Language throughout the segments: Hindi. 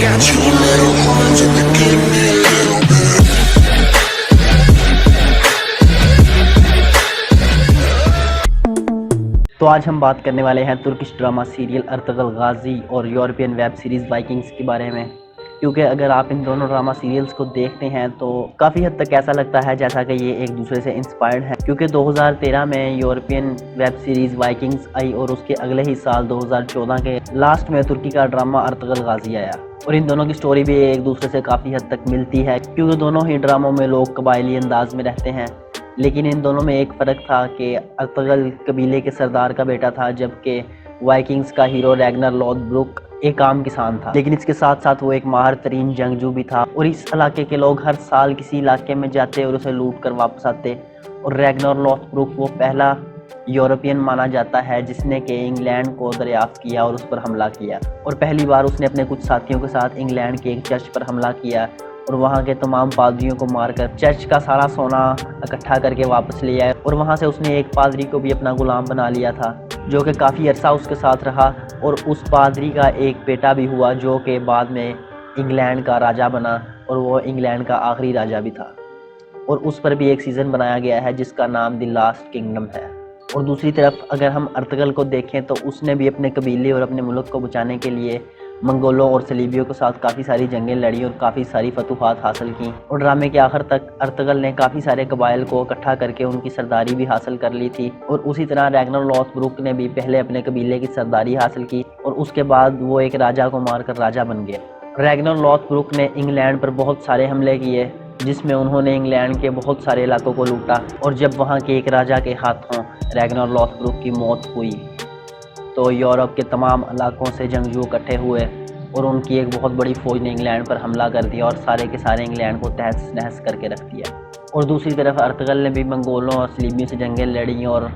got you a little haunted to give me a little bit. तो आज हम बात करने वाले हैं तुर्किश ड्रामा सीरियल अर्तुगरुल गाजी और यूरोपियन वेब सीरीज़ वाइकिंग्स के बारे में। क्योंकि अगर आप इन दोनों ड्रामा सीरियल्स को देखते हैं तो काफ़ी हद तक ऐसा लगता है जैसा कि ये एक दूसरे से इंस्पायर्ड है, क्योंकि 2013 में यूरोपियन वेब सीरीज़ वाइकिंग्स आई और उसके अगले ही साल 2014 के लास्ट में तुर्की का ड्रामा अर्तुगरुल गाजी आया। और इन दोनों की स्टोरी भी एक दूसरे से काफ़ी हद तक मिलती है, क्योंकि दोनों ही ड्रामों में लोग कबायली अंदाज में रहते हैं। लेकिन इन दोनों में एक फ़र्क था कि अर्तुगरुल कबीले के सरदार का बेटा था, जबकि वाइकिंग्स का हीरो रैग्नर लोथब्रुक एक आम किसान था। लेकिन इसके साथ साथ वो एक माहिर तरीन जंगजू भी था और इस इलाके के लोग हर साल किसी इलाके में जाते और उसे लूट कर वापस आते। और रैग्नर लोथब्रुक वो पहला यूरोपियन माना जाता है जिसने कि इंग्लैंड को दरियाफ्त किया और उस पर हमला किया। और पहली बार उसने अपने कुछ साथियों के साथ इंग्लैंड के एक चर्च पर हमला किया और वहाँ के तमाम पादरियों को मारकर चर्च का सारा सोना इकट्ठा करके वापस ले आया। और वहाँ से उसने एक पादरी को भी अपना गुलाम बना लिया था, जो कि काफ़ी अरसा उसके साथ रहा। और उस पादरी का एक बेटा भी हुआ जो कि बाद में इंग्लैंड का राजा बना और वो इंग्लैंड का आखिरी राजा भी था। और उस पर भी एक सीज़न बनाया गया है जिसका नाम द लास्ट किंगडम है। और दूसरी तरफ अगर हम अर्तुगरुल को देखें तो उसने भी अपने कबीले और अपने मुल्क को बचाने के लिए मंगोलों और सलीबियों के साथ काफ़ी सारी जंगें लड़ी और काफ़ी सारी फतूहात हासिल की। और ड्रामे के आखिर तक अर्तुगरुल ने काफ़ी सारे कबाइल को इकट्ठा करके उनकी सरदारी भी हासिल कर ली थी। और उसी तरह रैग्नर लोथब्रुक ने भी पहले अपने कबीले की सरदारी हासिल की और उसके बाद वो एक राजा को मारकर राजा बन गए। रैग्नर लोथब्रुक ने इंग्लैंड पर बहुत सारे हमले किए, जिसमें उन्होंने इंग्लैंड के बहुत सारे इलाकों को लूटा। और जब वहाँ के एक राजा के हाथों रैग्नर लोथब्रुक की मौत हुई तो यूरोप के तमाम इलाकों से जंगजू इकट्ठे हुए और उनकी एक बहुत बड़ी फ़ौज ने इंग्लैंड पर हमला कर दिया और सारे के सारे इंग्लैंड को तहस नहस करके रख दिया। और दूसरी तरफ अर्तुगरुल ने भी मंगोलों और सलीबियों से जंगें लड़ी और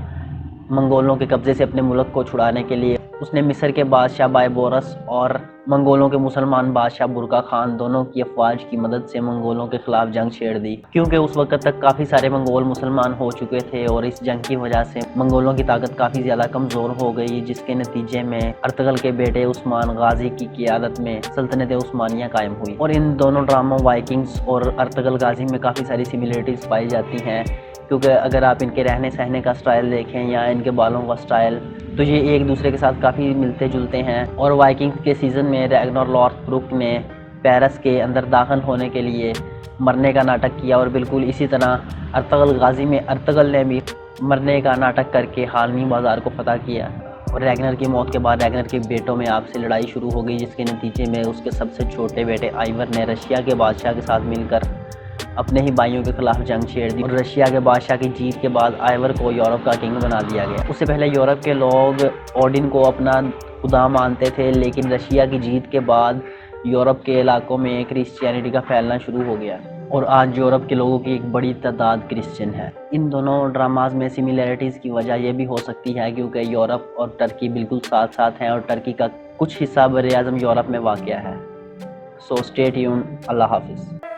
मंगोलों के कब्ज़े से अपने मुल्क को छुड़ाने के लिए उसने मिस्र के बादशाह बायबोरस और मंगोलों के मुसलमान बादशाह बुरका खान दोनों की अफवाज की मदद से मंगोलों के ख़िलाफ़ जंग छेड़ दी, क्योंकि उस वक्त तक काफ़ी सारे मंगोल मुसलमान हो चुके थे। और इस जंग की वजह से मंगोलों की ताकत काफ़ी ज़्यादा कमज़ोर हो गई, जिसके नतीजे में अर्तुगरुल के बेटे उस्मान गाजी की क़ियादत में सल्तनत उस्मानिया कायम हुई। और इन दोनों ड्रामों वाइकिंग्स और अर्तुगरुल गाजी में काफ़ी सारी सिमिलरिटीज़ पाई जाती हैं, क्योंकि अगर आप इनके रहने सहने का स्टाइल देखें या इनके बालों का स्टाइल तो ये एक दूसरे के साथ काफ़ी मिलते जुलते हैं। और वाइकिंग्स के सीज़न में रैग्नर लोथब्रुक ने पेरिस के अंदर दाखिल होने के लिए मरने का नाटक किया और बिल्कुल इसी तरह अर्तुगरुल गाजी में अर्तुगरुल ने भी मरने का नाटक करके हालमी बाज़ार को फतह किया। और रैग्नर की मौत के बाद रैग्नर के बेटों में आपसी लड़ाई शुरू हो गई, जिसके नतीजे में उसके सबसे छोटे बेटे आइवर ने रशिया के बादशाह के साथ मिलकर अपने ही भाइयों के खिलाफ जंग छेड़ दी। और रशिया के बादशाह की जीत के बाद आइवर को यूरोप का किंग बना दिया गया। उससे पहले यूरोप के लोग ओडिन को अपना खुदा मानते थे, लेकिन रशिया की जीत के बाद यूरोप के इलाकों में क्रिश्चियनिटी का फैलना शुरू हो गया और आज यूरोप के लोगों की एक बड़ी तादाद क्रिश्चियन है। इन दोनों ड्रामाज में सिमिलरिटीज़ की वजह यह भी हो सकती है क्योंकि यूरोप और टर्की बिल्कुल साथ साथ हैं और टर्की का कुछ हिस्सा बर-ए-आज़म यूरोप में वाक़या है। So stay tuned. अल्लाह हाफ़िज़।